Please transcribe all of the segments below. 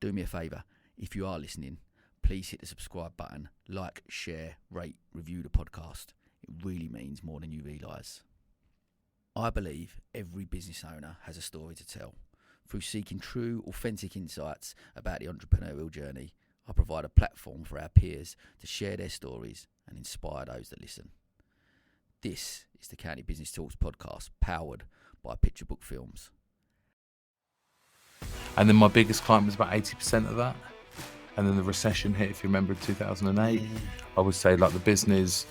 do me a favour. If you are listening, please hit the subscribe button, like, share, rate, review the podcast. It really means more than you realise. I believe every business owner has a story to tell. Through seeking true, authentic insights about the entrepreneurial journey, I provide a platform for our peers to share their stories and inspire those that listen. This is the County Business Talks podcast, powered by Picture Book Films. And then my biggest client was about 80% of that. And then the recession hit, if you remember, in 2008. I would say like the business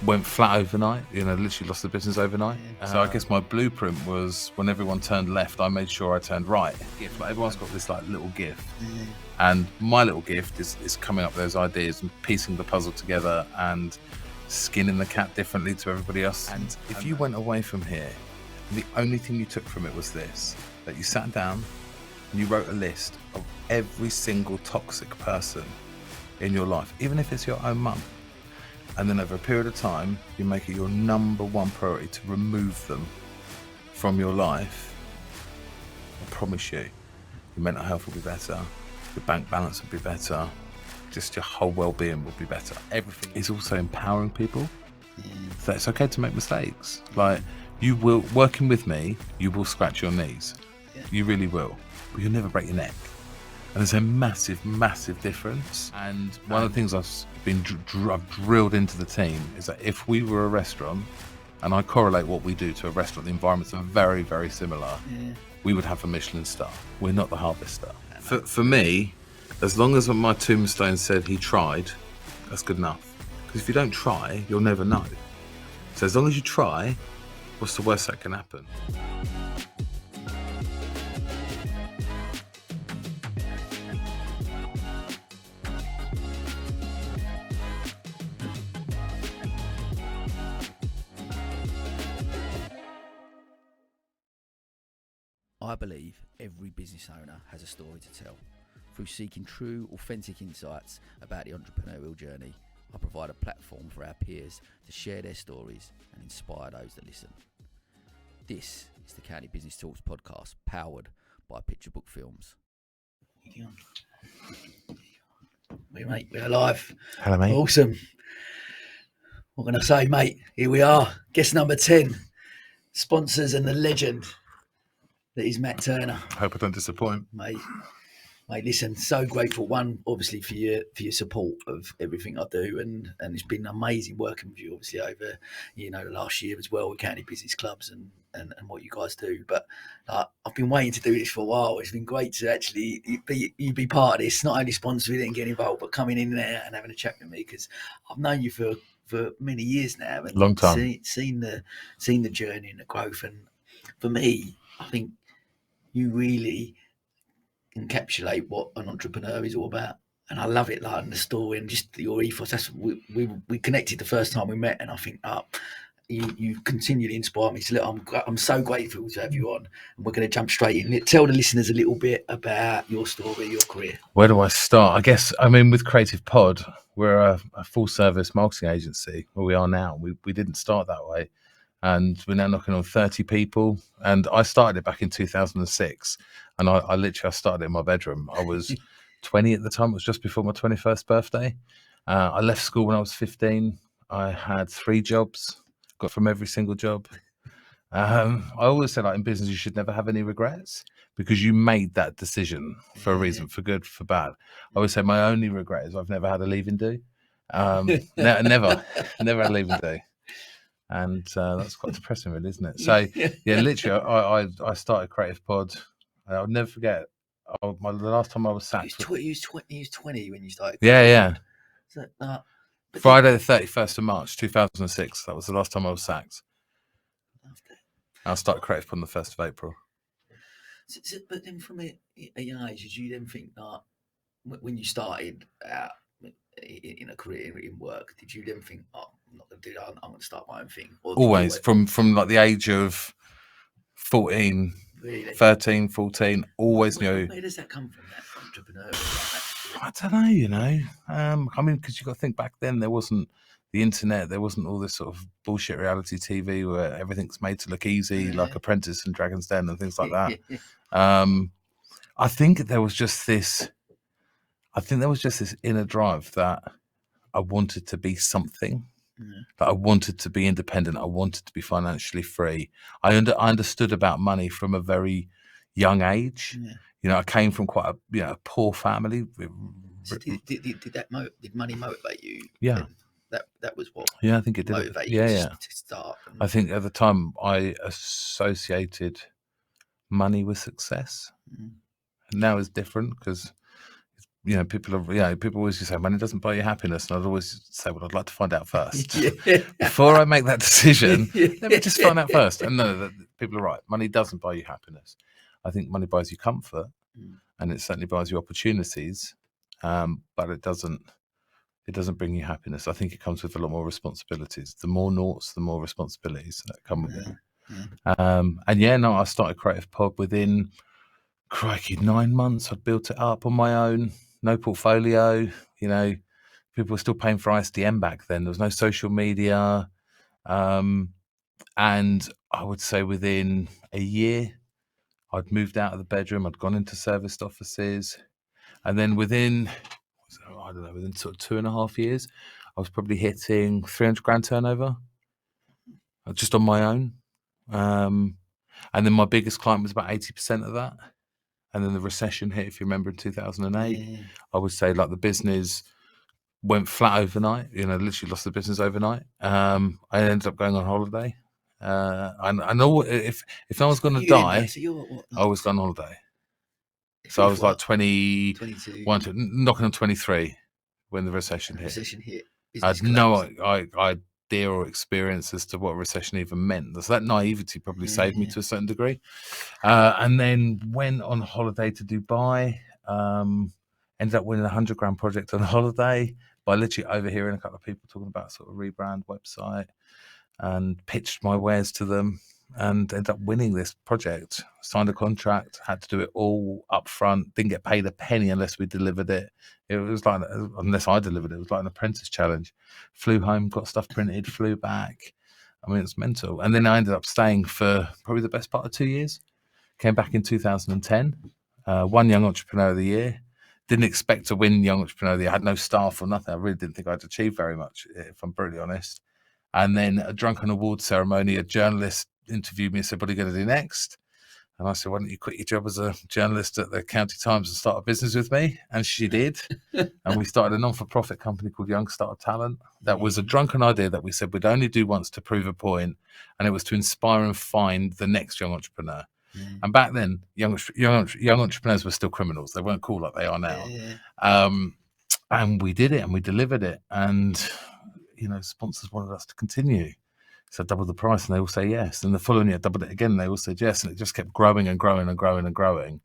went flat overnight, literally lost the business overnight. So I guess my blueprint was when everyone turned left, I made sure I turned right. Like everyone's got this like little gift. And my little gift is coming up with those ideas and piecing the puzzle together and skinning the cat differently to everybody else. And if you went away from here, the only thing you took from it was this, that you sat down and you wrote a list of every single toxic person in your life, even if it's your own mum. And then over a period of time, you make it your number one priority to remove them from your life. I promise you, your mental health will be better, your bank balance will be better, just your whole well-being will be better. Everything is also empowering people. So it's okay to make mistakes. Like, you will, working with me, you will scratch your knees. You really will. But you'll never break your neck. And there's a massive, massive difference. And one of the things I've been drilled into the team is that if we were a restaurant, and I correlate what we do to a restaurant, the environments are very, very similar, we would have a Michelin star. We're not the Harvester. For me, as long as my tombstone said he tried, that's good enough. Because if you don't try, you'll never know. So as long as you try, what's the worst that can happen? I believe every business owner has a story to tell. Through seeking true, authentic insights about the entrepreneurial journey, I provide a platform for our peers to share their stories and inspire those that listen. This is the County Business Talks podcast, powered by Picture Book Films. We're live. Hello, mate. Awesome. What can I say, mate? Here we are. Guest number 10. Sponsors and the legend that is Matt Turner. Hope I don't disappoint. Mate, listen, so grateful, one, obviously, for your support of everything I do, and it's been amazing working with you, obviously, over, the last year as well with County Business Clubs and what you guys do. But I've been waiting to do this for a while. It's been great to actually be part of this, not only sponsor it and get involved, but coming in there and having a chat with me, because I've known you for many years now. And long time. Seen the journey and the growth. And for me, I think you really encapsulate what an entrepreneur is all about, and I love it, like, the story and just your ethos. That's we connected the first time we met, and I think you continue to inspire me. So look, I'm so grateful to have you on, and we're going to jump straight in. Tell the listeners a little bit about your story, your career. Where do I start? I guess, with Creative Pod, we're a full service marketing agency, where we are now. We didn't start that way, and we're now knocking on 30 people. And I started it back in 2006. And I started it in my bedroom. I was 20 at the time. It was just before my 21st birthday. I left school when I was 15. I had 3 jobs, got from every single job. I always say, like, in business, you should never have any regrets, because you made that decision for a reason, for good, for bad. I always say my only regret is I've never had a leaving do. Never had a leaving do. And that's quite depressing, really, isn't it? So, yeah, literally, I started Creative Pod. I'll never forget the last time I was sacked. You was 20 when you started. Yeah. So, Friday the 31st of March 2006. That was the last time I was sacked. I started Creative Pod on the 1st of April. So, but then from a young age, did you then think that when you started out in a career in work, did you then think, I'm not going to do that, I'm going to start my own thing? Or always, from like the age of 14, really? 13, 14, always knew. Where does that come from, that entrepreneur? I don't know, because you got to think, back then there wasn't the internet, there wasn't all this sort of bullshit reality TV where everything's made to look easy, like Apprentice and Dragon's Den and things like that. I think there was just this. I think there was just this inner drive that I wanted to be something. That I wanted to be independent. I wanted to be financially free. I understood about money from a very young age. Yeah. You know, I came from quite a poor family. So did money motivate you? Yeah. That was what Yeah, I think it did. motivated Yeah, you yeah. to start. I think at the time I associated money with success. Now it's different because people always just say money doesn't buy you happiness, and I'd always say, well, I'd like to find out first before I make that decision. Let me just find out first. And no, people are right. Money doesn't buy you happiness. I think money buys you comfort, and it certainly buys you opportunities, but it doesn't bring you happiness. I think it comes with a lot more responsibilities. The more noughts, the more responsibilities that come with it. I started Creative Pod within, crikey, 9 months. I'd built it up on my own, no portfolio. People were still paying for ISDN back then. There was no social media. And I would say within a year, I'd moved out of the bedroom. I'd gone into serviced offices. And then within sort of 2.5 years, I was probably hitting 300 grand turnover just on my own. And then my biggest client was about 80% of that. And then the recession hit, if you remember, in 2008. Yeah. I would say like the business went flat overnight, literally lost the business overnight. I ended up going on holiday. I know if no one's going to die, I was going on holiday. So I was like 22, knocking on 23 when the recession hit. I had no idea or experience as to what recession even meant. So that naivety probably saved me to a certain degree. And then went on holiday to Dubai. Ended up winning a 100 grand project on holiday by literally overhearing a couple of people talking about sort of rebrand website, and pitched my wares to them and ended up winning this project. Signed a contract, had to do it all up front, didn't get paid a penny unless we delivered it. It was like, unless I delivered it was like an apprentice challenge. Flew home, got stuff printed, flew back. I mean, it's mental. And then I ended up staying for probably the best part of 2 years. Came back in 2010, won Young Entrepreneur of the Year. Didn't expect to win Young Entrepreneur of the Year. I had no staff or nothing. I really didn't think I'd achieve very much, if I'm brutally honest. And then a drunken awards ceremony, a journalist interviewed me and said, what are you going to do next? And I said, why don't you quit your job as a journalist at the County Times and start a business with me? And she did. And we started a non-for-profit company called Young Starter Talent. That was a drunken idea that we said we'd only do once to prove a point, and it was to inspire and find the next young entrepreneur. And back then, young entrepreneurs were still criminals. They weren't cool like they are now. And we did it, and we delivered it. And sponsors wanted us to continue. So double the price, and they all say yes. And the following year, doubled it again, and they all said yes. And it just kept growing and growing and growing and growing.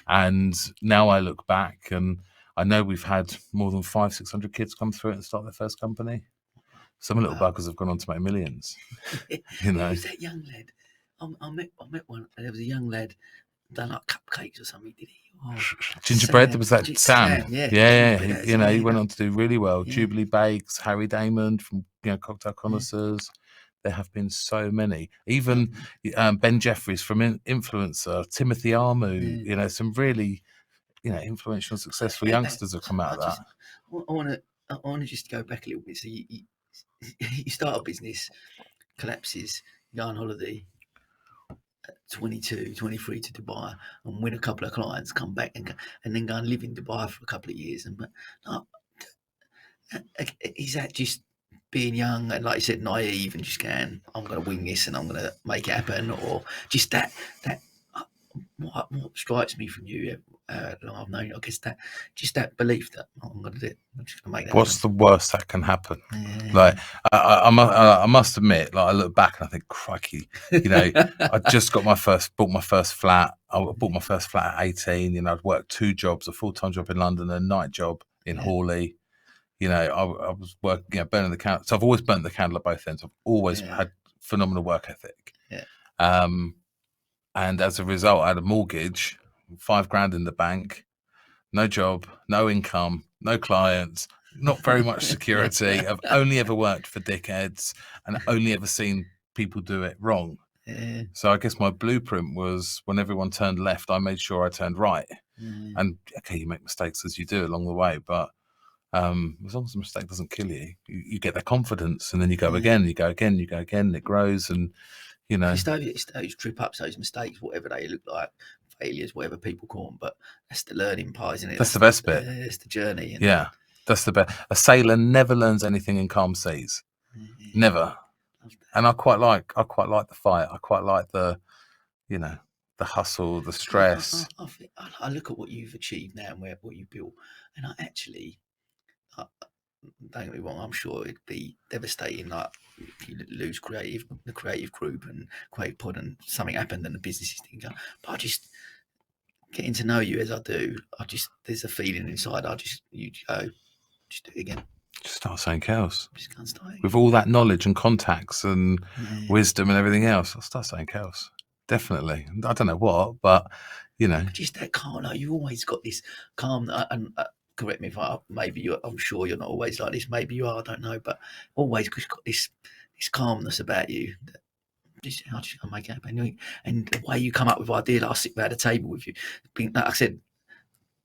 And now I look back, and I know we've had more than 500-600 kids come through it and start their first company. Some little buggers have gone on to make millions. Who's that young lad? I met one. There was a young lad done like cupcakes or something, did he? Gingerbread, there was that Sam. Yeah. He went on to do really well. Jubilee Bakes, Harry Damon from Cocktail Connoisseurs. There have been so many. Even Ben Jeffries from Influencer, Timothy Armu, some really influential, successful youngsters have come out of that. I want to just go back a little bit. So you start a business, collapses, you go on holiday, 22, 23 to Dubai, and win a couple of clients, come back and then go and live in Dubai for a couple of years. Is that just being young and, like you said, naive and just going, I'm going to wing this and I'm going to make it happen? Or just that what strikes me from you, I've known, I guess, that belief that I'm going to do it. I'm just going to make that What's happen. the worst that can happen? Like, I must admit, like, I look back and I think, crikey, I just bought my first flat. I bought my first flat at 18. I'd worked 2 jobs, a full-time job in London and a night job in Hawley. I was working, burning the candle. So I've always burnt the candle at both ends. I've always had phenomenal work ethic. And as a result, I had a mortgage, 5 grand in the bank, no job, no income, no clients, not very much security. I've only ever worked for dickheads and only ever seen people do it wrong. Yeah. So I guess my blueprint was when everyone turned left, I made sure I turned right. And okay, you make mistakes as you do along the way, but as long as the mistake doesn't kill you, you get that confidence, and then you go again, you go again, you go again, and it grows, and you know. It's those trip ups, those mistakes, whatever they look like, failures, whatever people call them, but that's the learning part, isn't it? That's the best bit. It's the journey. Yeah, that's the best. A sailor never learns anything in calm seas. Never. And I quite like the fight. I quite like the, you know, the hustle, the stress. I look at what you've achieved now and what you built, and don't get me wrong, I'm sure it'd be devastating, like if you lose the creative group and Creative Pod and something happened and the businesses didn't go. But I just getting to know you as I do, there's a feeling inside. You go, just do it again. Just start saying Kels. Just can't start. With all that knowledge and contacts and wisdom and everything else, I'll start saying Kels. Definitely. I don't know what, but you know, just that calm. Like, you always got this calm. And correct me if I'm sure you're not always like this. Maybe you are. I don't know, but always got this calmness about you. I just can't make it happen. And the way you come up with ideas, I sit around the table with you. Like I said,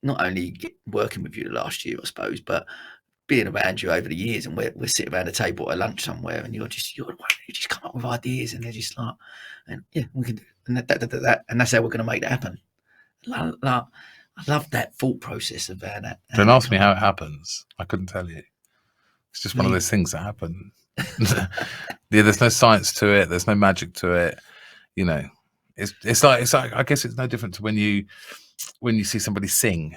not only working with you the last year, I suppose, but being around you over the years, and we're sitting around a table at lunch somewhere, and you just come up with ideas, and they're just like, and yeah, we can do that, and that's how we're going to make that happen. I love that thought process about that. Don't ask me how it happens. I couldn't tell you. It's just one of those things that happen. Yeah, there's no science to it. There's no magic to it. You know, it's like I guess it's no different to when you see somebody sing.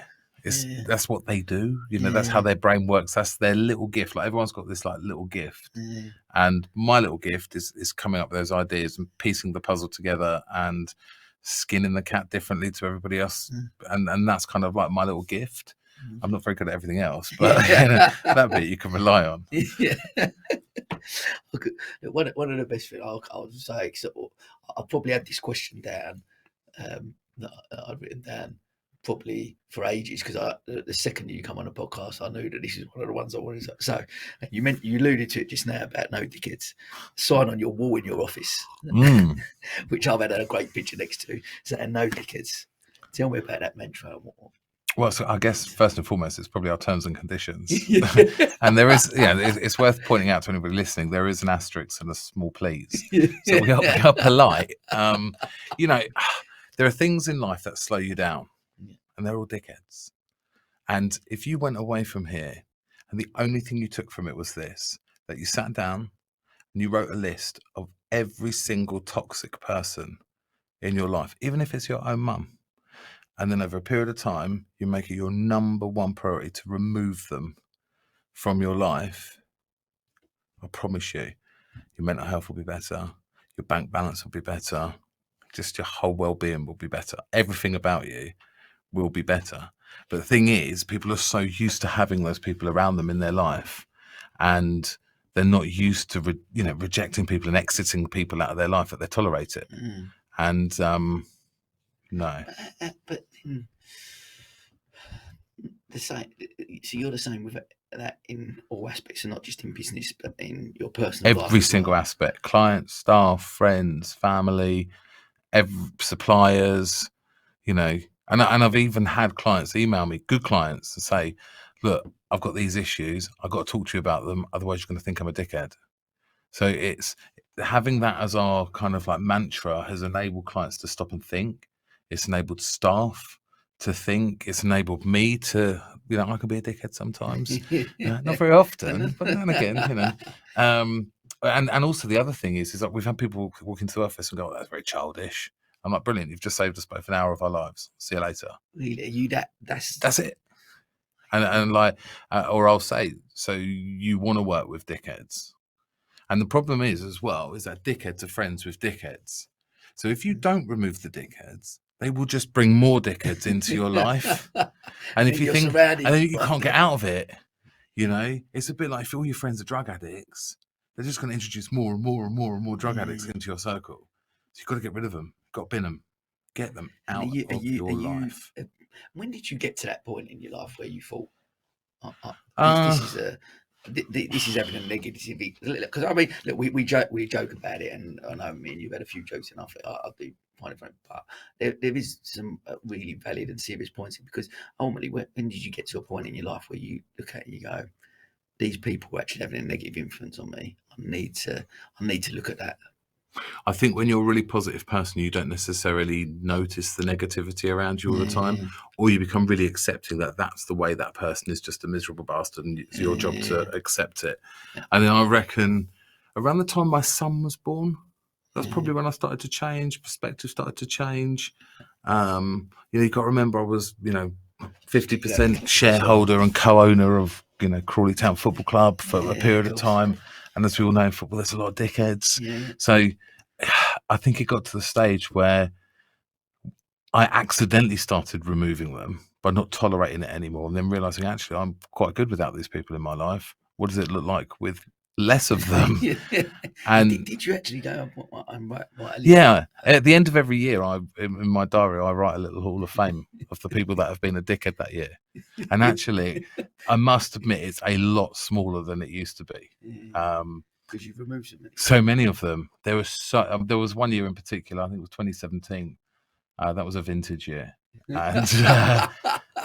That's what they do. You know, that's how their brain works. That's their little gift. Like everyone's got this like little gift, and my little gift is coming up with those ideas and piecing the puzzle together and skinning the cat differently to everybody else, and that's kind of like my little gift. I'm not very good at everything else, but you know, that bit you can rely on. Yeah. One of the best things I'll say, so I probably had this question down that I'd written down probably for ages, because the second you come on a podcast, I knew that this is one of the ones I wanted to. So you alluded to it just now about No Dickheads. Sign on your wall in your office, which I've had a great picture next to, saying No Dickheads. Tell me about that mantra. Well, so I guess first and foremost, it's probably our terms and conditions. And there is, it's worth pointing out to anybody listening, there is an asterisk and a small please. So we are polite. You know, there are things in life that slow you down, and they're all dickheads. And if you went away from here and the only thing you took from it was this, that you sat down and you wrote a list of every single toxic person in your life, even if it's your own mum, and then over a period of time, you make it your number one priority to remove them from your life, I promise you, your mental health will be better, your bank balance will be better, just your whole well-being will be better. Everything about you will be better. But the thing is, people are so used to having those people around them in their life, and they're not used to rejecting people and exiting people out of their life, that they tolerate it. And no. But the same. So you're the same with that in all aspects, and not just in business, but in your personal life. Every single aspect: clients, staff, friends, family, suppliers. You know, and I've even had clients email me, good clients, and say, "Look, I've got these issues. I've got to talk to you about them. Otherwise, you're going to think I'm a dickhead." So it's having that as our kind of like mantra has enabled clients to stop and think. It's enabled staff to think. It's enabled me to, I can be a dickhead sometimes. Not very often, but then again, And also the other thing is like we've had people walk into the office and go, "Oh, that's very childish." I'm like, "Brilliant! You've just saved us both an hour of our lives. See you later." Really, you that's it. And like, or I'll say, "So you want to work with dickheads?" And the problem is as well is that dickheads are friends with dickheads. So if you don't remove the dickheads, they will just bring more dickheads into your life. And if you think, and then you can't get out of it, it's a bit like if all your friends are drug addicts, they're just going to introduce more and more and more and more drug addicts into your circle. So you've got to get rid of them. You've got to bin them. Get them out of your life. When did you get to that point in your life where you thought, this is having a negative, because I mean, look, we joke about it, and I know me and you've had a few jokes enough. I do find it funny, but there is some really valid and serious points, because ultimately, when did you get to a point in your life where you look at it and you go, these people are actually having a negative influence on me? I need to look at that. I think when you're a really positive person, you don't necessarily notice the negativity around you all the time, or you become really accepting that that's the way that person is, just a miserable bastard, and it's your job to accept it. And then I reckon around the time my son was born, that's probably when I started to change, perspective started to change. You've got to remember I was, 50% shareholder and co-owner of, Crawley Town Football Club for a period of time. And as we all know in football, there's a lot of dickheads. So I think it got to the stage where I accidentally started removing them by not tolerating it anymore, and then realizing, actually, I'm quite good without these people in my life. What does it look like with less of them? And did you actually go, yeah, at the end of every year, in my diary, I write a little hall of fame of the people that have been a dickhead that year. And actually, I must admit, it's a lot smaller than it used to be. Because you've removed so many of them. There was one year in particular, I think it was 2017. That was a vintage year. And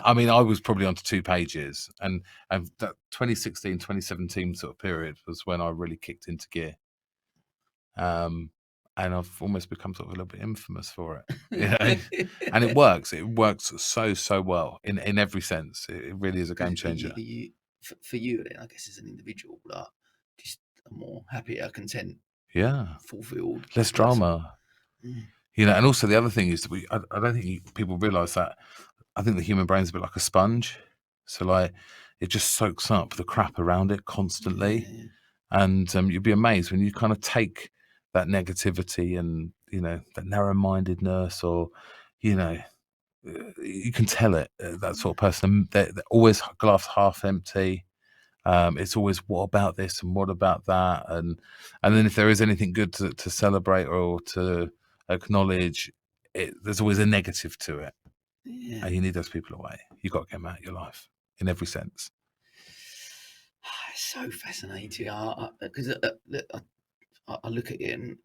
I mean, I was probably onto 2 pages, and that 2016, 2017 sort of period was when I really kicked into gear. And I've almost become sort of a little bit infamous for it. And it works so well in every sense. It really is a game changer. For you then, I guess, as an individual, just a more happier, content, fulfilled, less drama. And also the other thing is that I don't think people realise that. I think the human brain's a bit like a sponge, so like it just soaks up the crap around it constantly, and you'd be amazed when you kind of take that negativity and that narrow-mindedness, or you can tell it, that sort of person. They're always glass half empty. It's always, what about this and what about that, and then if there is anything good to celebrate or to acknowledge, there's always a negative to it. And you need those people away. You've got to get them out of your life in every sense. It's so fascinating, because I look at it, and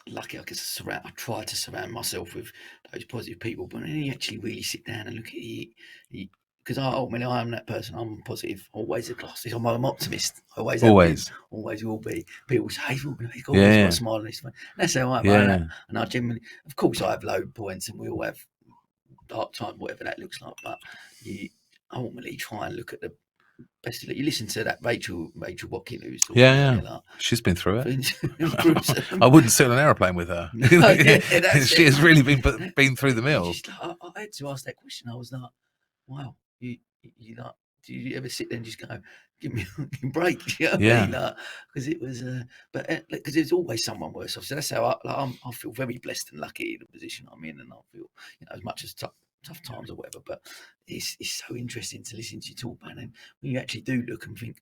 lucky I try to surround myself with those positive people, but when you actually really sit down and look at it, because ultimately I am that person. I'm positive, always a glass. I'm an optimist. Always will be. People say, "He's got a smile on his face." That's how I am. And I genuinely, of course, I have low points, and we all have dark time, whatever that looks like. But you ultimately try and look at the best. You listen to that Rachel Watkin, who's she's been through it. I wouldn't sit on an aeroplane with her. She has really been through the mill. I had to ask that question. I was like, wow, you like, do you ever sit there and just go, give me a break? You know what I mean? Because it was, but because there's always someone worse off. So that's how I feel very blessed and lucky in the position I'm in, and I feel, as much as tough times or whatever. But it's so interesting to listen to you talk about it. And when you actually do look and think,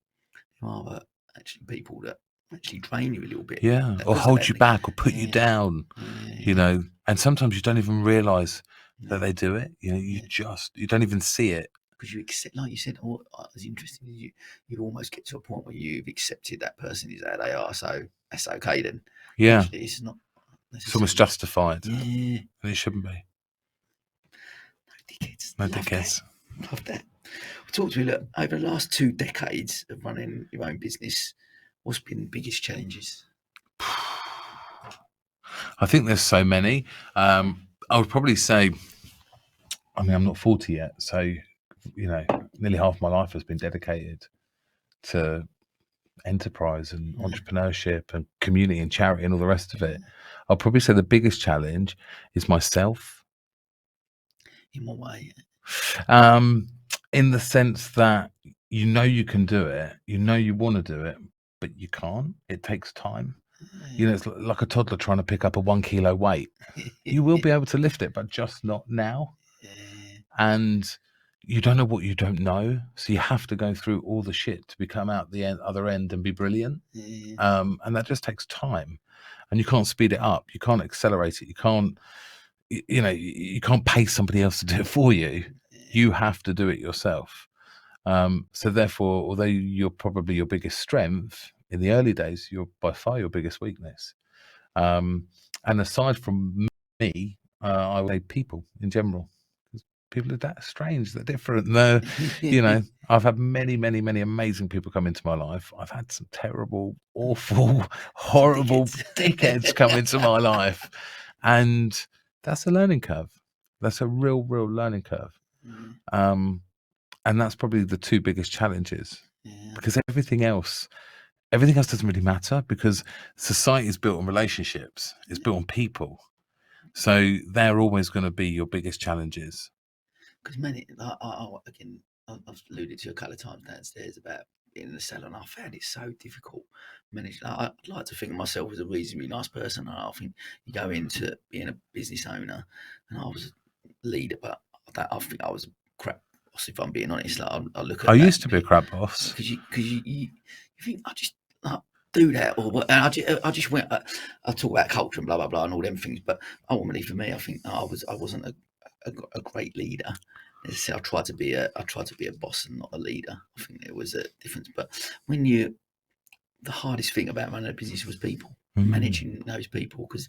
there are actually people that actually drain you a little bit, or hold you back, or put you down, and sometimes you don't even realise that they do it. You don't even see it, because you accept, like you said. It's interesting. You almost get to a point where you've accepted that person is how they are, so that's okay then. Actually, it's not. It's almost justified, and it shouldn't be. No dickheads. Love that. Talk to me. Look, over the last 2 decades of running your own business, what's been the biggest challenges? I think there's so many. I would probably say, I mean, I'm not 40 yet, so nearly half my life has been dedicated to enterprise and entrepreneurship and community and charity and all the rest of it. I'll probably say the biggest challenge is myself. In what way? In the sense that you can do it, you want to do it, but you can't. It takes time. It's like a toddler trying to pick up a 1 kilo weight. You will be able to lift it, but just not now. And you don't know what you don't know, so you have to go through all the shit to become out the other end and be brilliant. And that just takes time, and you can't speed it up. You can't accelerate it. You can't, you can't pay somebody else to do it for you. You have to do it yourself. So therefore, although you're probably your biggest strength in the early days, you're by far your biggest weakness. And aside from me, I would say people in general. People are that strange, they're different. They're, I've had many, many, many amazing people come into my life. I've had some terrible, awful, horrible dickheads come into my life. And that's a learning curve. That's a real, real learning curve. And that's probably the two biggest challenges, because everything else doesn't really matter, because society is built on relationships. It's built on people. So they're always going to be your biggest challenges. Because I've alluded to a couple of times downstairs about being in the salon. I found it so difficult managing. I'd like to think of myself as a reasonably nice person. I think you go into being a business owner, and I was a leader, but I think I was a crap boss, if I'm being honest. Like, I look at I used to be a crap boss. Because you think I just do that, or what? And I just went. I talk about culture and blah blah blah and all them things, but ultimately for me, I think I wasn't a great leader. As I say, I tried to be a boss and not a leader. I think there was a difference. But the hardest thing about running a business was people, managing those people, because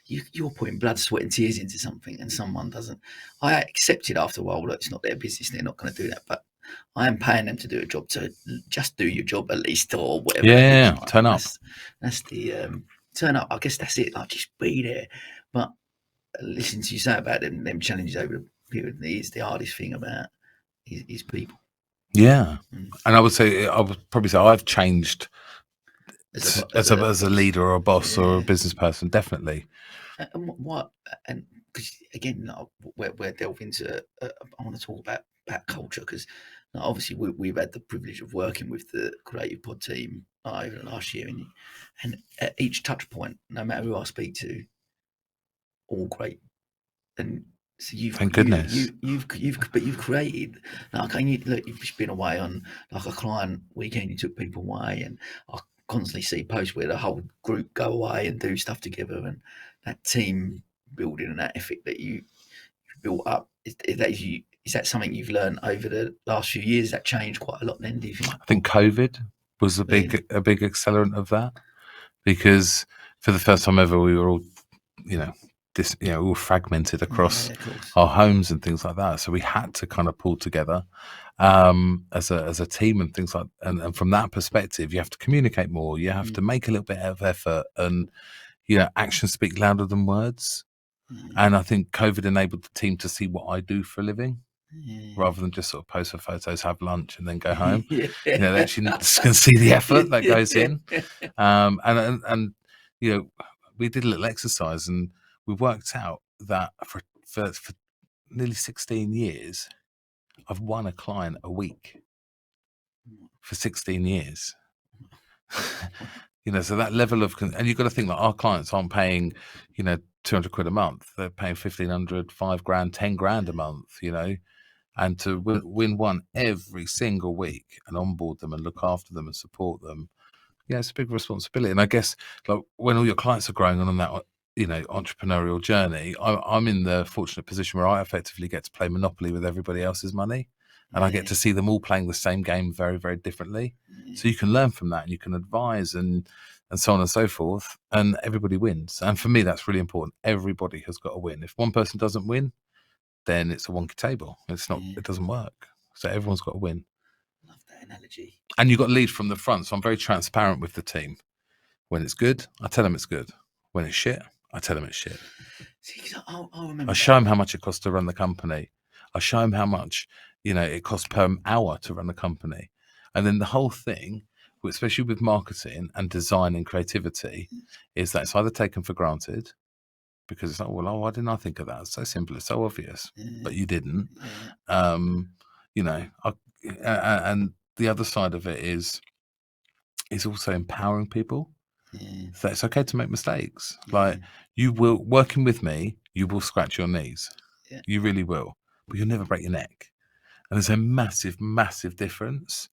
you're putting blood, sweat, and tears into something, and someone doesn't. I accepted after a while that it's not their business; they're not going to do that. But I am paying them to do a job, to just do your job at least, or whatever. Yeah, turn up. That's the turn up. I guess that's it. Like, just be there. But listen to you say about them challenges over the period is the hardest thing about is people. Yeah, and I would probably say I've changed as a leader or a boss or a business person, definitely. And what? And because again, we're delving into. I want to talk about culture, because obviously we've had the privilege of working with the Creative Pod team over the last year, and at each touch point, no matter who I speak to, all great. And so thank goodness you've created, like, look, you've just been away on like a client weekend. You took people away, and I constantly see posts where the whole group go away and do stuff together, and that team building and that ethic that you built up. Is that something you've learned over the last few years? That changed quite a lot then, do you think? I think COVID was a big accelerant of that, because for the first time ever we were all all fragmented across our homes and things like that. So we had to kind of pull together as a team and things like. And from that perspective, you have to communicate more. You have to make a little bit of effort, and actions speak louder than words. And I think COVID enabled the team to see what I do for a living, rather than just sort of post for photos, have lunch, and then go home. They actually can see the effort that goes in. And we did a little exercise, and we worked out that for nearly 16 years, I've won a client a week for 16 years. So that level of, and you've got to think that our clients aren't paying, 200 quid a month. They're paying 1,500, 5 grand, 10 grand a month, and to win one every single week and onboard them and look after them and support them. It's a big responsibility. And I guess, like, when all your clients are growing on that, entrepreneurial journey, I'm in the fortunate position where I effectively get to play Monopoly with everybody else's money, and I get to see them all playing the same game very, very differently. So you can learn from that, and you can advise, and so on and so forth, and everybody wins. And for me, that's really important. Everybody has got to win. If one person doesn't win, then it's a wonky table. It's not. It doesn't work. So everyone's got to win. Love that analogy. And you've got to lead from the front. So I'm very transparent with the team. When it's good, I tell them it's good. When it's shit, I tell them it's shit. See, I remember. I show them how much it costs to run the company. I show them how much it costs per hour to run the company, and then the whole thing, especially with marketing and design and creativity, is that it's either taken for granted, because it's like, well, why didn't I think of that? It's so simple, it's so obvious, but you didn't. And the other side of it is also empowering people. So it's okay to make mistakes. Like, you will, working with me, you will scratch your knees. You really will, but you'll never break your neck. And there's a massive, massive difference.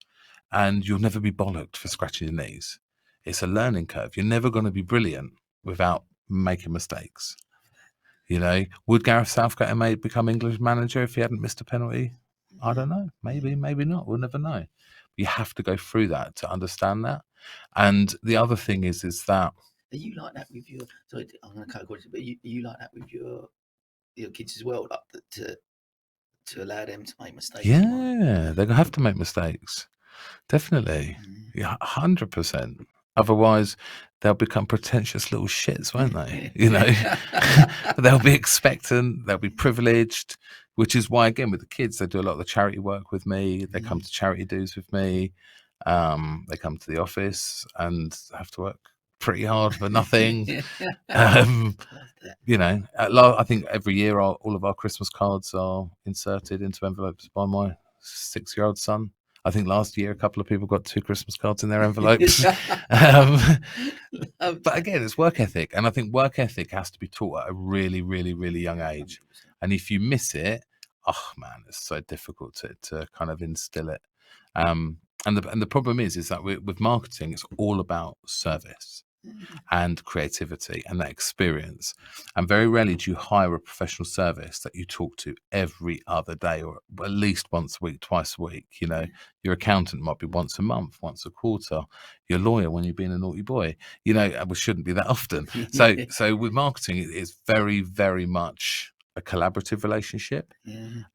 And you'll never be bollocked for scratching your knees. It's a learning curve. You're never going to be brilliant without making mistakes. Would Gareth Southgate have become English manager if he hadn't missed a penalty? I don't know. Maybe not. We'll never know. You have to go through that to understand that. And the other thing is that. Are you like that with your? Sorry, I'm going to cut across, but are you like that with your kids as well, like to allow them to make mistakes? Yeah, they're gonna have to make mistakes. Definitely. Yeah, 100%. Otherwise, they'll become pretentious little shits, won't they? You know, they'll be expectant, they'll be privileged, which is why, again, with the kids, they do a lot of the charity work with me. They come to charity dues with me. They come to the office and have to work pretty hard for nothing. You know, I think every year all of our Christmas cards are inserted into envelopes by my 6-year-old son. I think last year a couple of people got 2 Christmas cards in their envelopes. But again, it's work ethic. And I think work ethic has to be taught at a really, really, really young age. 100%. And if you miss it, oh man, it's so difficult to kind of instill it. And the problem is that with marketing, it's all about service and creativity and that experience. And very rarely do you hire a professional service that you talk to every other day, or at least once a week, twice a week. You know, your accountant might be once a month, once a quarter. Your lawyer when you're being a naughty boy. You know, it shouldn't be that often. So with marketing, it's very, very much a collaborative relationship.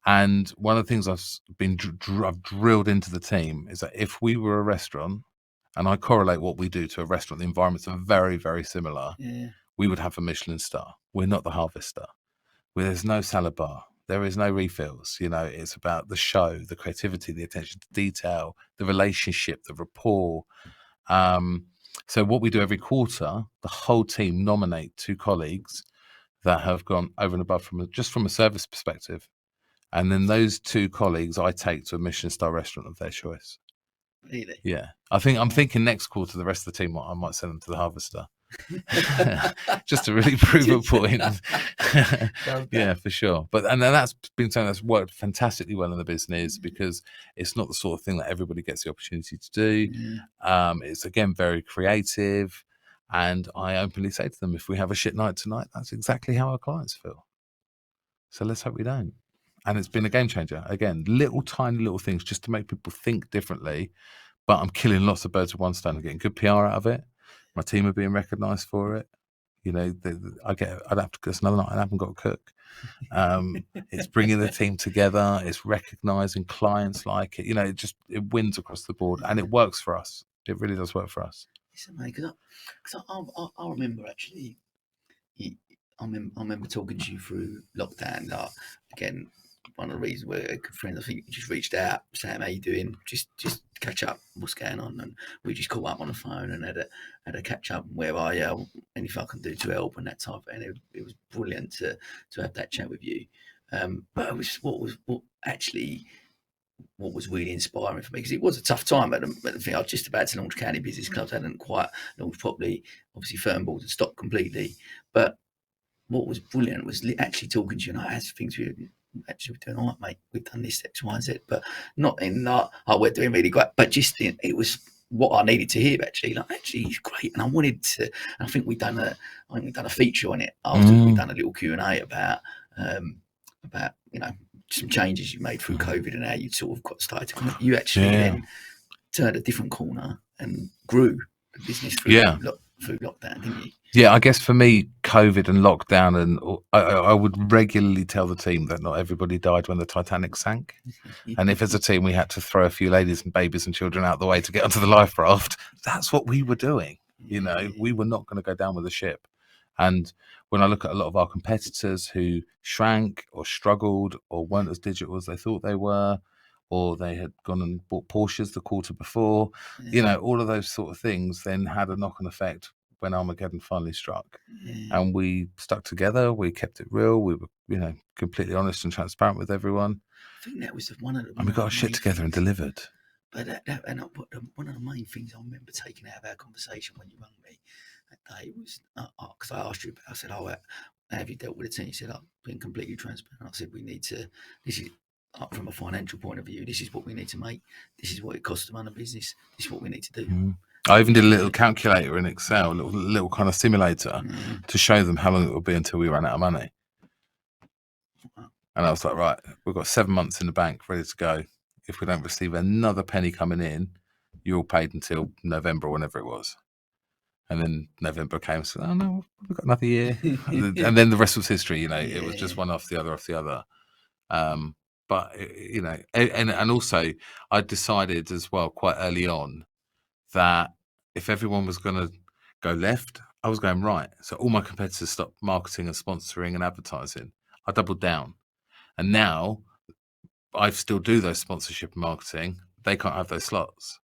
And one of the things I've drilled into the team is that if we were a restaurant, and I correlate what we do to a restaurant, the environments are very, very similar. We would have a Michelin star. We're not the Harvester. There's no salad bar. There is no refills. You know, it's about the show, the creativity, the attention to detail, the relationship, the rapport. So what we do every quarter, the whole team nominate 2 colleagues that have gone over and above from a service perspective. And then those 2 colleagues I take to a Michelin star restaurant of their choice. Really? Yeah. I'm thinking next quarter, the rest of the team, I might send them to the Harvester. Just to really prove a point. Yeah, for sure. And then that's been something that's worked fantastically well in the business, because it's not the sort of thing that everybody gets the opportunity to do. It's, again, very creative. And I openly say to them, if we have a shit night tonight, that's exactly how our clients feel. So let's hope we don't. And it's been a game changer. Again, tiny little things just to make people think differently. But I'm killing lots of birds with one stone. I'm getting good PR out of it. My team are being recognised for it. You know, I'd have to, there's another night I haven't got to cook. It's bringing the team together. It's recognising clients like it. You know, it wins across the board, and it works for us. It really does work for us. It's amazing, because I remember actually. I remember talking to you through lockdown. Again, one of the reasons we're good friends, I think, just reached out, Sam, how you doing? Just catch up, what's going on? And we just caught up on the phone and had a catch up. Where are you? Anything I can do to help and that type. And it was brilliant to have that chat with you. But it was what was really inspiring for me, because it was a tough time. But the thing, I was just about to launch county business clubs, I hadn't quite launched properly. Obviously, firm boards had stopped completely. But what was brilliant was actually talking to you, and I had things we're doing all right, mate. We've done this, X, Y, and Z, but not in that, we're doing really great. But just it was what I needed to hear, actually. Like, actually, it's great. And I wanted to, and I think we've done a feature on it after we've done a little Q&A about you know, some changes you made through COVID and how you sort of got started to, you actually then turned a different corner and grew the business through lockdown, didn't you? Yeah, I guess for me, COVID and lockdown, and I would regularly tell the team that not everybody died when the Titanic sank. And if as a team we had to throw a few ladies and babies and children out the way to get onto the life raft, that's what we were doing. You know, we were not going to go down with the ship. And when I look at a lot of our competitors who shrank or struggled or weren't as digital as they thought they were, or they had gone and bought Porsches the quarter before, you know, all of those sort of things then had a knock-on effect when Armageddon finally struck. And we stuck together, we kept it real, we were, you know, completely honest and transparent with everyone. I think that was one of the... And we got our shit together and delivered. But one of the main things I remember taking out of our conversation when you rang me that day was, because I asked you about, I said, how have you dealt with the team? You said, I've been completely transparent. I said, we need to, this is, from a financial point of view, this is what we need to make. This is what it costs to run a business. This is what we need to do. I even did a little calculator in Excel, a little kind of simulator to show them how long it would be until we ran out of money. And I was like, right, we've got 7 months in the bank ready to go. If we don't receive another penny coming in, you're all paid until November or whenever it was. And then November came and said, oh no, we've got another year. And then the rest was history, you know, it was just one off the other. But, you know, and also I decided as well quite early on that if everyone was going to go left, I was going right. So all my competitors stopped marketing and sponsoring and advertising. I doubled down. And now I still do those sponsorship and marketing. They can't have those slots.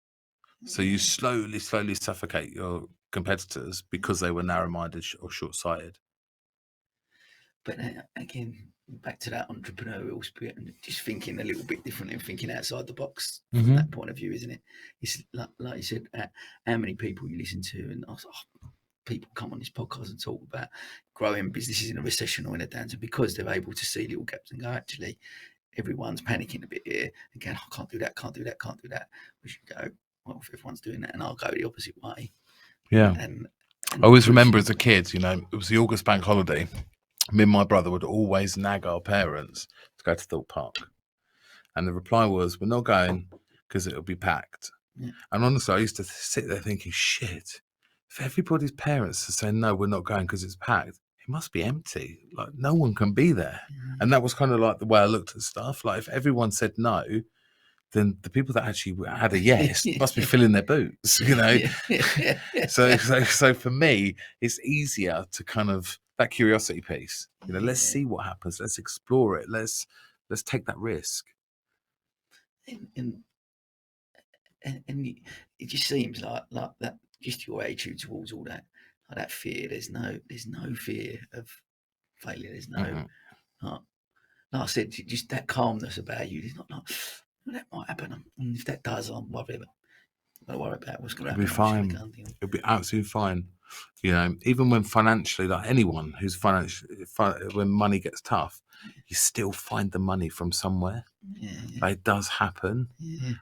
So you slowly suffocate your competitors because they were narrow-minded or short-sighted. But again, back to that entrepreneurial spirit and just thinking a little bit differently and thinking outside the box from that point of view, isn't it? It's like you said, how many people you listen to, and people come on this podcast and talk about growing businesses in a recession or in a downturn because they're able to see little gaps and go, actually, everyone's panicking a bit here and going, I can't do that. We should go, well, if everyone's doing that, and I'll go the opposite way. Yeah. And I always remember as a kid, you know, it was the August bank holiday. Me and my brother would always nag our parents to go to Thorpe Park. And the reply was, we're not going because it'll be packed. Yeah. And honestly, I used to sit there thinking, shit, if everybody's parents are saying, no, we're not going because it's packed, it must be empty. Like, no one can be there. And that was kind of like the way I looked at stuff. Like, if everyone said no, then the people that actually had a yes must be filling their boots, you know? So for me, it's easier to kind of, that curiosity piece, you know, let's see what happens. Let's explore it. Let's take that risk. And it just seems like that, just your attitude towards all that, like that fear. There's no fear of failure. There's no, like I said, just that calmness about you. There's not like, that might happen, and if that does, I'm worried about what's going to happen. It'll be fine. It'll be absolutely fine. You know, even when financially, like anyone who's when money gets tough, you still find the money from somewhere. Like, it does happen,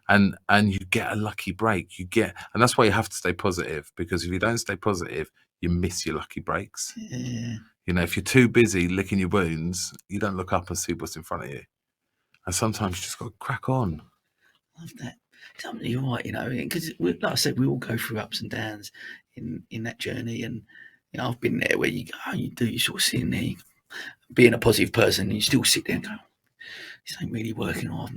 and you get a lucky break. And that's why you have to stay positive, because if you don't stay positive, you miss your lucky breaks. You know, if you're too busy licking your wounds, you don't look up and see what's in front of you. And sometimes you just got to crack on. I love that. You're right, you know, because like I said, we all go through ups and downs in that journey, and you know, I've been there where you sort of sitting there, being a positive person, and you still sit there and go, this ain't really working, or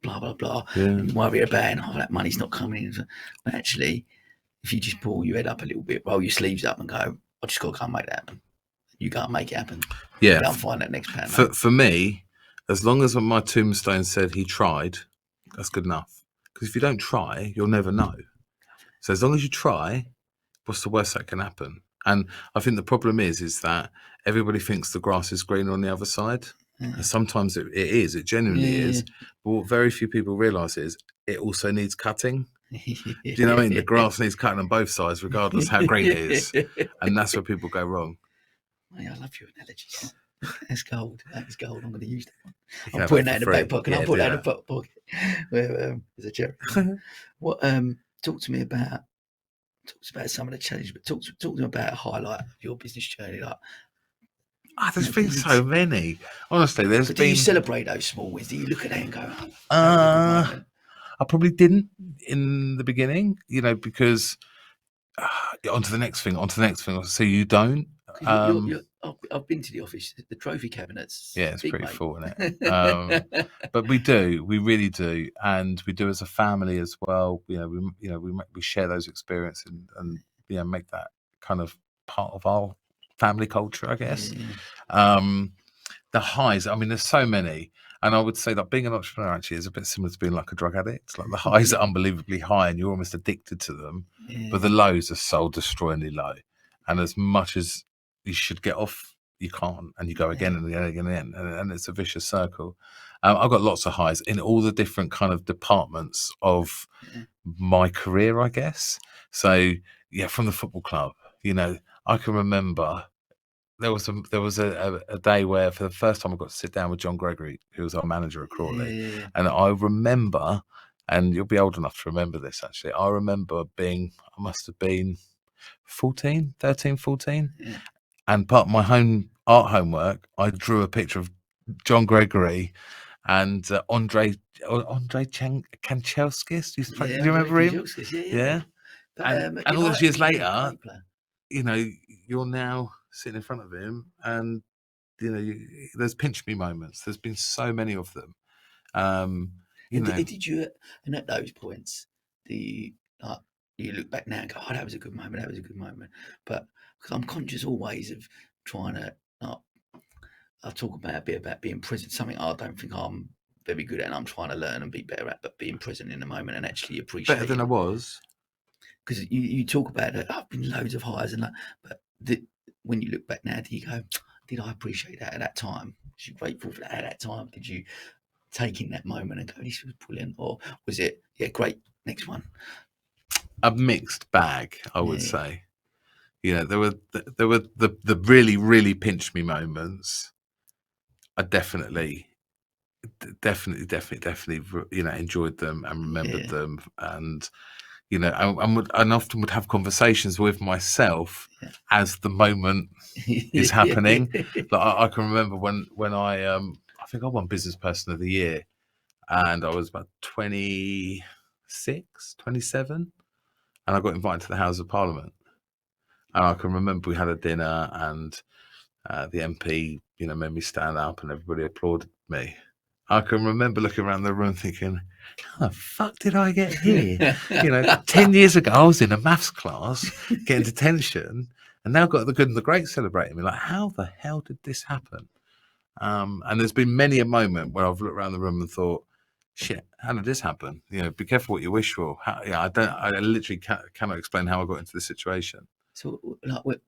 blah blah blah, and worry about it, and that money's not coming in. But actually, if you just pull your head up a little bit, roll your sleeves up, and go, I just got to go and make that happen. You got to make it happen. Yeah, go and find that next pound. For me, as long as my tombstone said he tried, that's good enough. Because if you don't try, you'll never know. So as long as you try, what's the worst that can happen? And I think the problem is that everybody thinks the grass is greener on the other side. And sometimes it is. It genuinely is. But what very few people realise is it also needs cutting. Do you know what I mean? The grass needs cutting on both sides, regardless how green it is. And that's where people go wrong. I love your analogies. That's gold. That is gold. I'm going to use that one. I'm putting that in the back pocket. I'll put that in the back pocket. Where there's a cherry. What? Talk to me about some of the challenges, but talk to me about a highlight of your business journey. Like, there's been so many. Honestly, do you celebrate those small wins? Do you look at that and go, I probably didn't in the beginning, you know, because onto the next thing. So you don't. I've been to the office, the trophy cabinets. Yeah, it's pretty full, isn't it? But we really do, and we do as a family as well. We share those experiences and make that kind of part of our family culture, I guess. The highs, I mean, there's so many, and I would say that being an entrepreneur actually is a bit similar to being like a drug addict. Like, the highs are unbelievably high, and you're almost addicted to them, but the lows are soul-destroyingly low, and as much as you should get off, you can't, and you go again and again, and it's a vicious circle. I've got lots of highs in all the different kind of departments of my career, I guess. So from the football club, you know, I can remember there was a day where for the first time I got to sit down with John Gregory, who was our manager at Crawley, and I remember, and you'll be old enough to remember this actually, I remember I must have been 13, 14. And part of my art homework, I drew a picture of John Gregory, and Andre Kanchelskis. Do you remember him? Yeah. And all those years later, you know, you're now sitting in front of him, and you know, there's pinch me moments. There's been so many of them. Did you, and at those points, you look back now and go, "Oh, that was a good moment. That was a good moment." But because I'm conscious always of trying to, I talk about a bit about being present. Something I don't think I'm very good at, and I'm trying to learn and be better at. But being present in the moment and actually appreciate better than I was. Because you talk about it, I've been loads of highs and that, but when you look back now, do you go, did I appreciate that at that time? Was you grateful for that at that time? Did you take in that moment and go, this was brilliant? Or was it, yeah, great, next one? A mixed bag, I would say. You know, there were the really, really pinch me moments. I definitely, you know, enjoyed them and remembered them, and you know, and often would have conversations with myself as the moment is happening. Like I can remember when I think I won Business Person of the Year, and I was about 26, 27, and I got invited to the House of Parliament. And I can remember we had a dinner, and the MP, you know, made me stand up, and everybody applauded me. I can remember looking around the room thinking, how the fuck did I get here? You know, 10 years ago, I was in a maths class getting detention, and now I've got the good and the great celebrating me. Like, how the hell did this happen? And there's been many a moment where I've looked around the room and thought, shit, how did this happen? You know, be careful what you wish for. I literally cannot explain how I got into this situation. So, like, but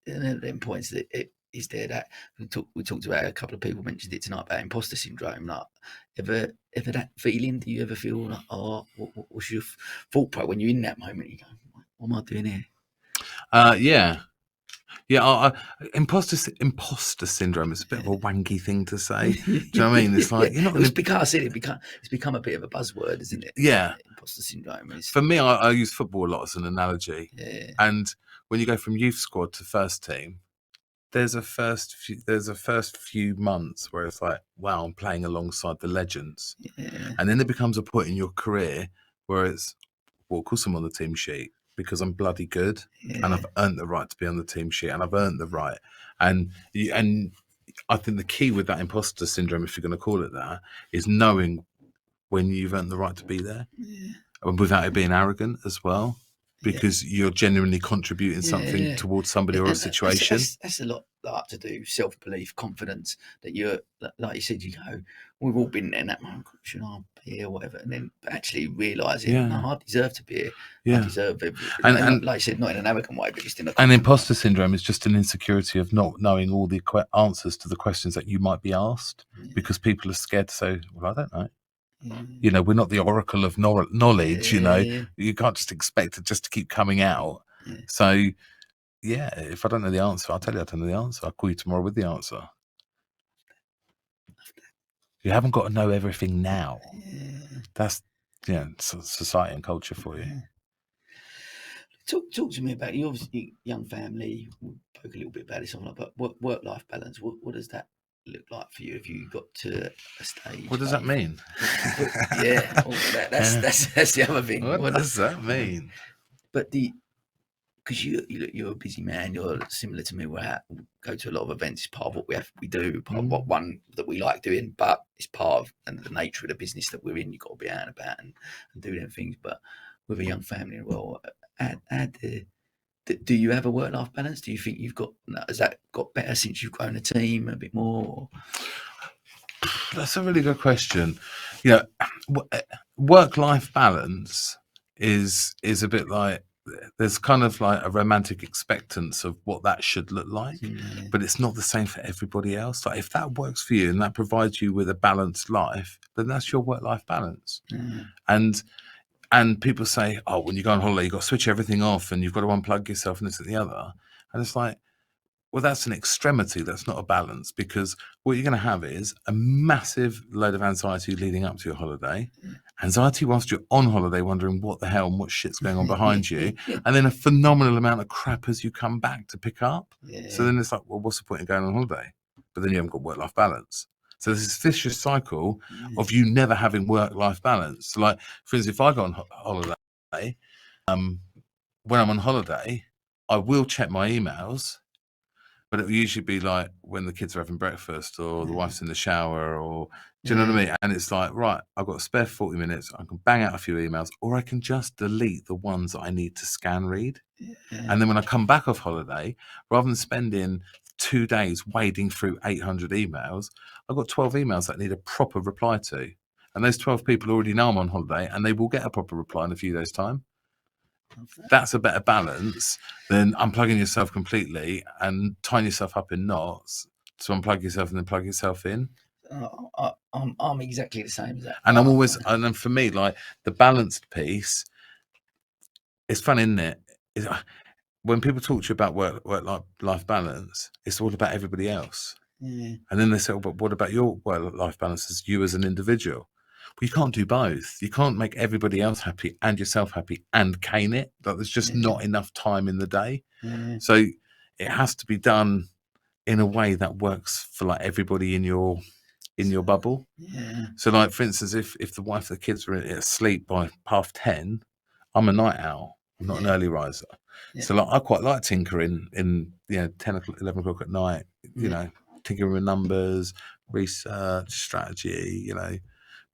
at them points, that is there that we talked about, a couple of people mentioned it tonight about imposter syndrome. Like, ever that feeling? Do you ever feel like, oh, what's your thought process when you're in that moment? You go, what am I doing here? Yeah. Imposter syndrome is a bit of a wanky thing to say. Do you know what I mean? It's like you're not. It's become a bit of a buzzword, isn't it? Yeah. Imposter syndrome is. For me, I use football a lot as an analogy. Yeah. And when you go from youth squad to first team, there's a first few months where it's like, wow, I'm playing alongside the legends. Yeah. And then there becomes a point in your career where it's, well, of course I'm on the team sheet because I'm bloody good, and I've earned the right to be on the team sheet, and I've earned the right. And I think the key with that imposter syndrome, if you're going to call it that, is knowing when you've earned the right to be there, and without it being arrogant as well. Because you're genuinely contributing something towards somebody or a situation. That's a lot like to do, self-belief, confidence, that you're, like you said, you go, we've all been there in that moment, should I be here or whatever, and then actually realising, no, I deserve to be here. I deserve everything. And like you said, not in an arrogant way, but just in a... And imposter syndrome is just an insecurity of not knowing all the answers to the questions that you might be asked, because people are scared to say, well, I don't know. You know, we're not the oracle of knowledge. You know, you can't just expect it just to keep coming out. So, if I don't know the answer, I'll tell you I don't know the answer. I'll call you tomorrow with the answer. You haven't got to know everything now. That's society and culture for you. Talk to me about, you obviously young family. We'll poke a little bit about this, but work-life balance. What does that look like for you? If you got to a stage, what does that mean? That's the other thing. What does that mean? But because you're a busy man, you're similar to me. We go to a lot of events. It's part of what we do. Part of one that we like doing, but it's part of the nature of the business that we're in. You've got to be out and about and do them things. But with a young family as well, do you have a work-life balance? Do you think has that got better since you've grown a team a bit more? That's a really good question. You know, work-life balance is a bit like, there's kind of like a romantic expectance of what that should look like, but it's not the same for everybody else. Like, if that works for you and that provides you with a balanced life, then that's your work-life balance. And people say, oh, when you go on holiday, you've got to switch everything off and you've got to unplug yourself and this and the other. And it's like, well, that's an extremity. That's not a balance, because what you're going to have is a massive load of anxiety leading up to your holiday, anxiety whilst you're on holiday, wondering what the hell and what shit's going on behind you, and then a phenomenal amount of crap as you come back to pick up. So then it's like, well, what's the point of going on holiday? But but then you haven't got work-life balance. So there's this vicious cycle of you never having work-life balance. So like, for instance, if I go on holiday, when I'm on holiday, I will check my emails, but it will usually be like when the kids are having breakfast or the wife's in the shower, or do you know what I mean? And it's like, right, I've got a spare 40 minutes. I can bang out a few emails, or I can just delete the ones that I need to scan read. And then when I come back off holiday, rather than spending 2 days wading through 800 emails, I've got 12 emails that I need a proper reply to. And those 12 people already know I'm on holiday, and they will get a proper reply in a few days' time. That's a better balance than unplugging yourself completely and tying yourself up in knots to unplug yourself and then plug yourself in. I'm exactly the same as that. And I'm always, and then for me, like the balanced piece, it's fun, isn't it? When people talk to you about work-life balance, it's all about everybody else. And then they say, well, but what about your work-life balance as you as an individual? Well, you can't do both. You can't make everybody else happy and yourself happy and cane it. Like, there's just not enough time in the day. So it has to be done in a way that works for like everybody in your bubble. So like, for instance, if the wife and the kids are asleep by 10:30, I'm a night owl. I'm not an early riser. So like, I quite like tinkering in 10 o'clock, 11 o'clock at night, tinkering with numbers, research, strategy,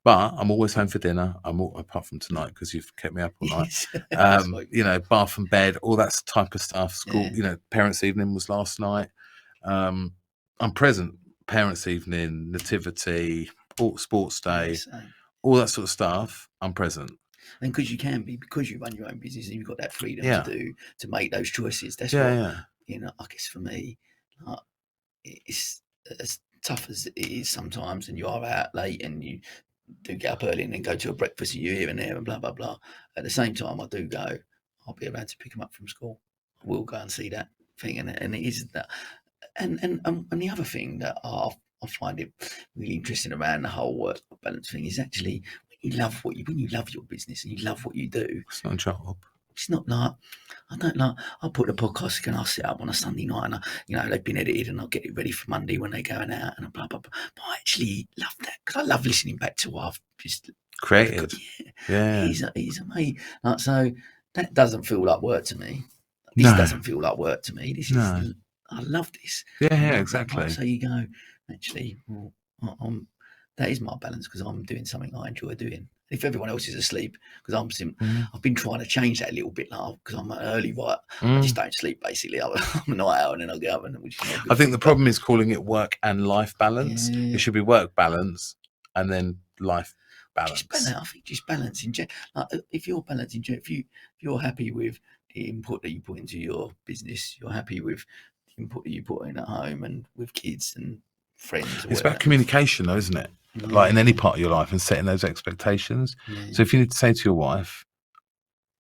But I'm always home for dinner. Apart from tonight, because you've kept me up all night. Bath and bed, all that type of stuff. School, parents' evening was last night. I'm present. Parents' evening, nativity, sports day, all that sort of stuff. I'm present. And because you can be, because you run your own business and you've got that freedom to make those choices. That's what I guess for me, it's as tough as it is sometimes, and you are out late and you do get up early and then go to a breakfast and you're here and there and blah blah blah. At the same time, I'll be around to pick them up from school. I will go and see that thing, and it is that. And the other thing that I find it really interesting around the whole work balance thing is actually when you love your business and you love what you do. It's not a job. It's not like, I don't know, I'll put the podcast and I'll sit up on a Sunday night and they've been edited and I'll get it ready for Monday when they're going out and blah, blah, blah. But I actually love that because I love listening back to what I've just created. He's amazing. Like, so that doesn't feel like work to me. This doesn't feel like work to me. This is, I love this. Yeah, exactly. Like, so you go, actually, that is my balance because I'm doing something I enjoy doing. If everyone else is asleep, because I've been trying to change that a little bit now because I'm an early riser. I just don't sleep basically. I'm a night owl and then I'll get up I think the problem is calling it work and life balance. It should be work balance and then life balance. I think just balancing. Like if you're balancing, if you're happy with the input that you put into your business, you're happy with the input that you put in at home and with kids and friends. It's about communication though, isn't it? Like in any part of your life, and setting those expectations. So if you need to say to your wife,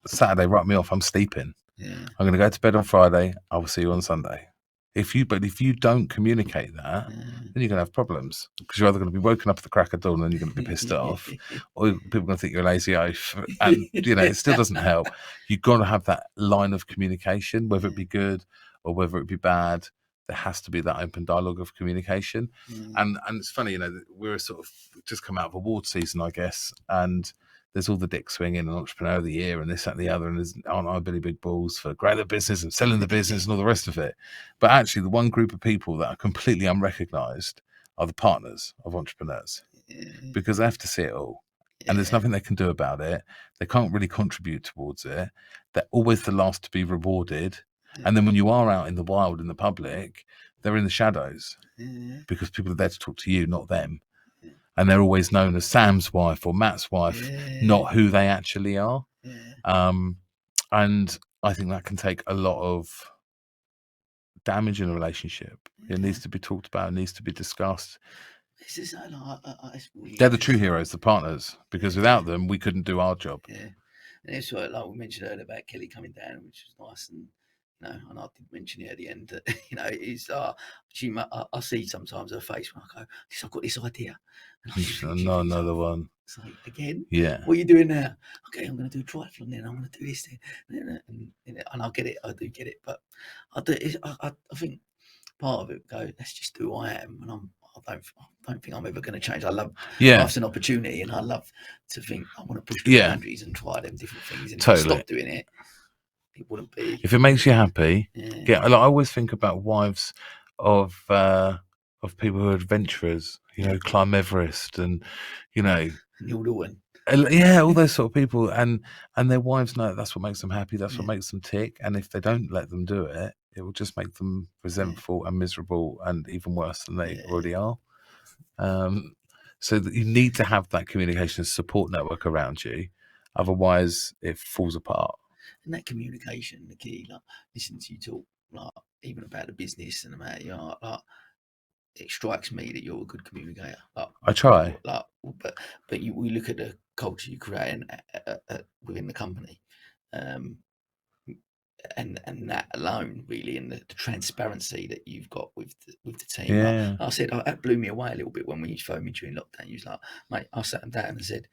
Saturday, write me off, I'm sleeping. I'm going to go to bed on Friday. I will see you on Sunday. If you don't communicate that, then you're going to have problems because you're either going to be woken up at the crack of dawn and you're going to be pissed off, or people are going to think you're a lazy oaf. And it still doesn't help. You've got to have that line of communication, whether it be good or whether it be bad. There has to be that open dialogue of communication. And it's funny, we're sort of just come out of award season, I guess, and there's all the dick swinging and entrepreneur of the year and this, that, and the other, and there's aren't I Billy Big Balls for growing the business and selling the business and all the rest of it. But actually, the one group of people that are completely unrecognised are the partners of entrepreneurs because they have to see it all. And there's nothing they can do about it. They can't really contribute towards it. They're always the last to be rewarded. And then when you are out in the wild, in the public, they're in the shadows because people are there to talk to you, not them. And they're always known as Sam's wife or Matt's wife, not who they actually are. And I think that can take a lot of damage in a relationship. It needs to be talked about, it needs to be discussed. They're the true heroes, the partners, because without them, we couldn't do our job. And it's like we mentioned earlier about Kelly coming down, which was nice. And and I did mention it at the end that it's I see sometimes her face when I go, I've got this idea. And no, another one. It's like, again? Yeah. What are you doing now? Okay, I'm going to do a triathlon then. I'm going to do this then. And I get it. I do get it. But I think part of it go, that's just who I am, and I don't think I'm ever going to change. I love Yeah. life's an opportunity, and I love to think I want to push the Yeah. boundaries and try them different things. And Totally. if I stop doing it, it wouldn't be. If it makes you happy, Yeah. like, I always think about wives of people who are adventurers, you know, climb Everest, and you know, Neil Dorton. Yeah, all those sort of people, and their wives know that's what makes them happy. That's what makes them tick. And if they don't let them do it, it will just make them resentful and miserable, and even worse than they already are. So that you need to have that communication support network around you, otherwise it falls apart. And that communication, the key. Like, listening to you talk, like even about the business and about like, it strikes me that you're a good communicator. Like, I try. Like, but we look at the culture you create within the company, and that alone, really, and the transparency that you've got with the team. Yeah. Like I said, that blew me away a little bit when you phoned me during lockdown. You was like, mate, I sat them down and said,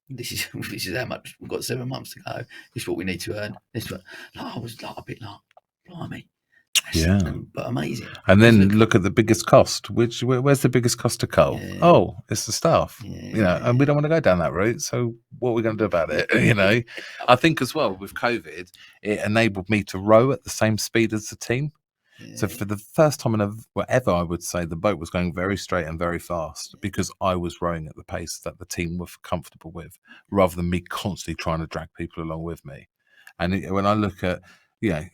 this is how much we've got, 7 months to go. This is what we need to earn. This what, like, I was like a bit like, blimey. But amazing. And then look at the biggest cost. Where's the biggest cost to coal? Yeah. Oh, it's the staff. Yeah. You know, and we don't want to go down that route. So what are we going to do about it? You know, I think as well with COVID, it enabled me to row at the same speed as the team. Yeah. So for the first time in ever, I would say the boat was going very straight and very fast because I was rowing at the pace that the team were comfortable with, rather than me constantly trying to drag people along with me. And when I look at, you know,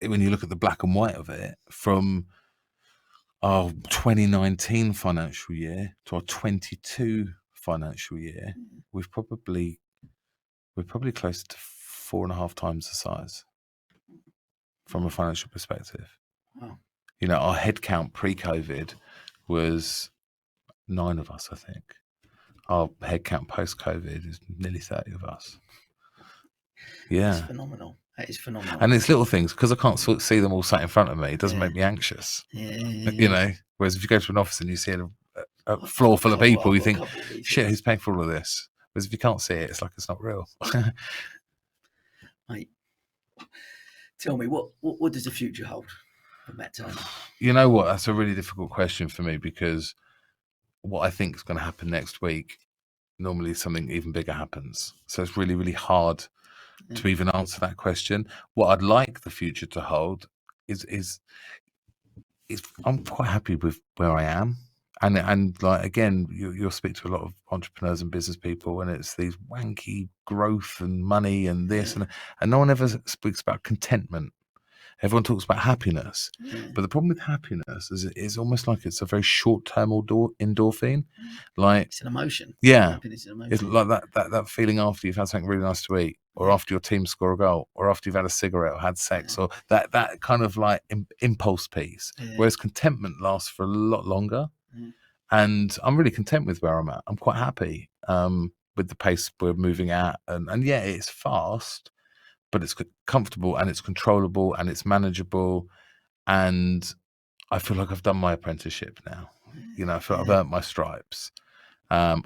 when you look at the black and white of it, from our 2019 financial year to our 22 financial year, we're probably closer to 4.5 times the size from a financial perspective. Wow. You know, our headcount pre-COVID was 9 of us, I think. Our headcount post-COVID is nearly 30 of us. Yeah. That's phenomenal. That is phenomenal. And it's little things, because I can't see them all sat in front of me. It doesn't make me anxious. You know, whereas if you go to an office and you see a floor full of people, you think, shit, who's paying for all of this? Whereas if you can't see it, it's like it's not real. Mate, tell me, what does the future hold for Matt Turner? You know what? That's a really difficult question for me, because what I think is going to happen next week, normally something even bigger happens. So it's really, really hard to even answer that question. What I'd like the future to hold is I'm quite happy with where I am, and like, again, you'll speak to a lot of entrepreneurs and business people, and it's these wanky growth and money and this and no one ever speaks about contentment. Everyone talks about happiness, but the problem with happiness is it's almost like it's a very short-term endorphin. Like, it's an emotion. Yeah, happiness is an emotion. It's like that feeling after you've had something really nice to eat, or after your team score a goal, or after you've had a cigarette or had sex, or that kind of like impulse piece. Whereas contentment lasts for a lot longer, and I'm really content with where I'm at. I'm quite happy with the pace we're moving at, and yeah, it's fast, but it's comfortable and it's controllable and it's manageable, and I feel like I've done my apprenticeship now. You know, I feel like I've earned my stripes. I'd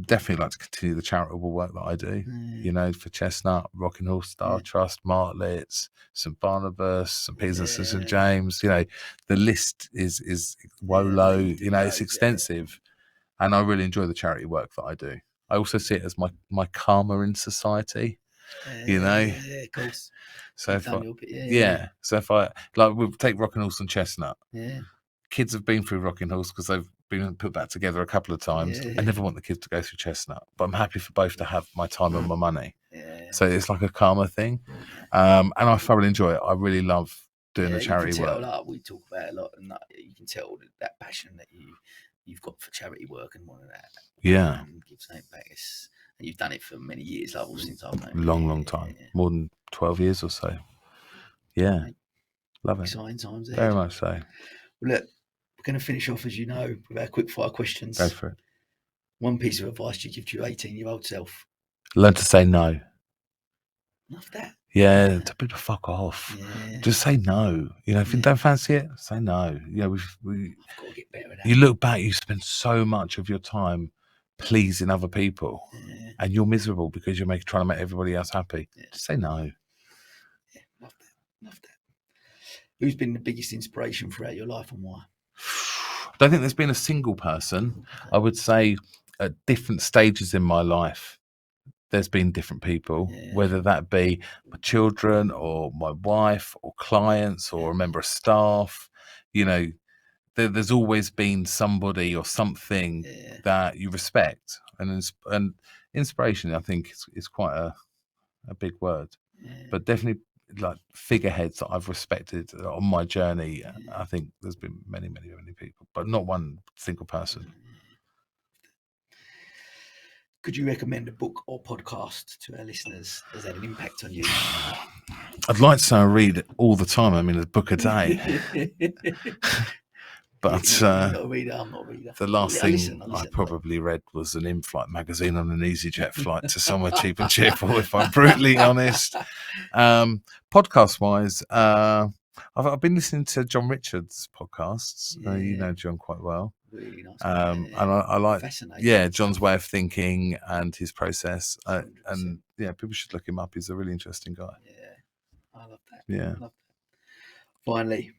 definitely like to continue the charitable work that I do. You know, for Chestnut, Rocking Horse Star Trust, Martlets, St Barnabas, St Peter's and St James. You know, the list is Wolo. You know, it's extensive, and I really enjoy the charity work that I do. I also see it as my karma in society. You know, of course. So so if I like, we'll take Rocking Horse and Chestnut. Kids have been through Rocking Horse because they've been put back together a couple of times. I never want the kids to go through Chestnut, but I'm happy for both to have my time and my money. So it's like a karma thing, and I thoroughly enjoy it. I really love doing the charity work. We talk about it a lot, and you can tell that passion that you've got for charity work and one of that. And give something back. And you've done it for many years, like since I've known you. Long time, more than 12 years or so. Yeah, love it. Exciting times ahead. Very much so. Well, look, we're going to finish off, as you know, with our quick fire questions. Go for it. One piece of advice you give to your 18-year-old self. Learn to say no. Love that. Yeah, tell people to fuck off. Just say no. You know, if you don't fancy it, say no. You know, I've got to get better at that. You look back, you spend so much of your time pleasing other people, and you're miserable because you're trying to make everybody else happy. Just say no. Love that. Who's been the biggest inspiration throughout your life and why? I don't think there's been a single person. I would say at different stages in my life, there's been different people, whether that be my children or my wife or clients or a member of staff. There's always been somebody or something that you respect, and inspiration, I think, is quite a big word, but definitely like figureheads that I've respected on my journey. I think there's been many people, but not one single person. Could you recommend a book or podcast to our listeners that's had an impact on you? I'd like to say I read all the time. I mean, a book a day. But I'm not a reader. The last thing I probably read was an in-flight magazine on an EasyJet flight to somewhere cheap and cheerful, if I'm brutally honest. Podcast-wise, I've been listening to John Richard's podcasts. You know John quite well. Really nice. And I like, John's way of thinking and his process. And people should look him up. He's a really interesting guy. Yeah, I love that. Yeah. I love that. Finally,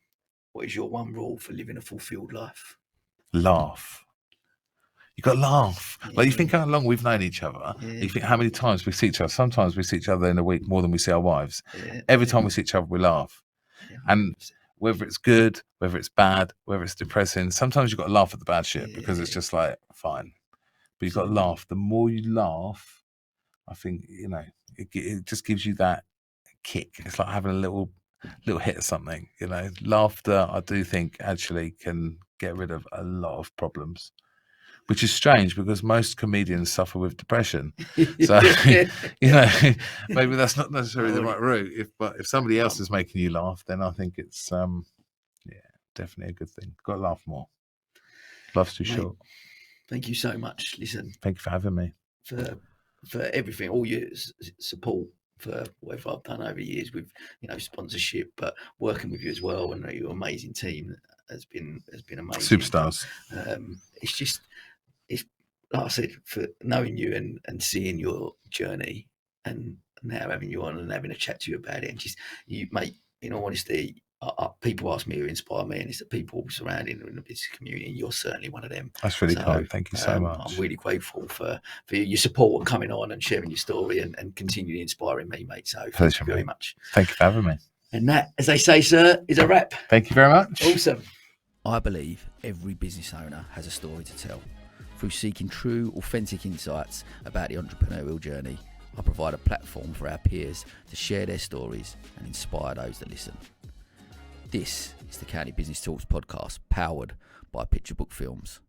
what is your one rule for living a fulfilled life? Laugh. You got to laugh. Like, you think how long we've known each other. You think how many times we see each other. Sometimes we see each other in a week more than we see our wives. Every time we see each other, we laugh. And whether it's good, whether it's bad, whether it's depressing, sometimes you've got to laugh at the bad shit because it's just like, fine. But you've got to laugh. The more you laugh, I think, it just gives you that kick. It's like having a little hit of something. Laughter, I do think, actually can get rid of a lot of problems, which is strange because most comedians suffer with depression. So, maybe that's not necessarily the right route. But if somebody else is making you laugh, then I think it's definitely a good thing. Got to laugh more. Life's too short. Thank you so much. Listen, thank you for having me. For everything, all your support, for whatever I've done over the years with sponsorship, but working with you as well, and your amazing team has been amazing. Superstars. It's like I said, for knowing you and seeing your journey, and now having you on and having a chat to you about it, and just you, mate. In all honesty, people ask me who inspire me, and it's the people surrounding in the business community, and you're certainly one of them. That's really kind. Thank you so much. I'm really grateful for your support and coming on and sharing your story and continually inspiring me, mate. So thank you very much. Thank you for having me. And that, as they say, sir, is a wrap. Thank you very much. Awesome. I believe every business owner has a story to tell. Through seeking true, authentic insights about the entrepreneurial journey, I provide a platform for our peers to share their stories and inspire those that listen. This is the County Business Talks podcast, powered by Picture Book Films.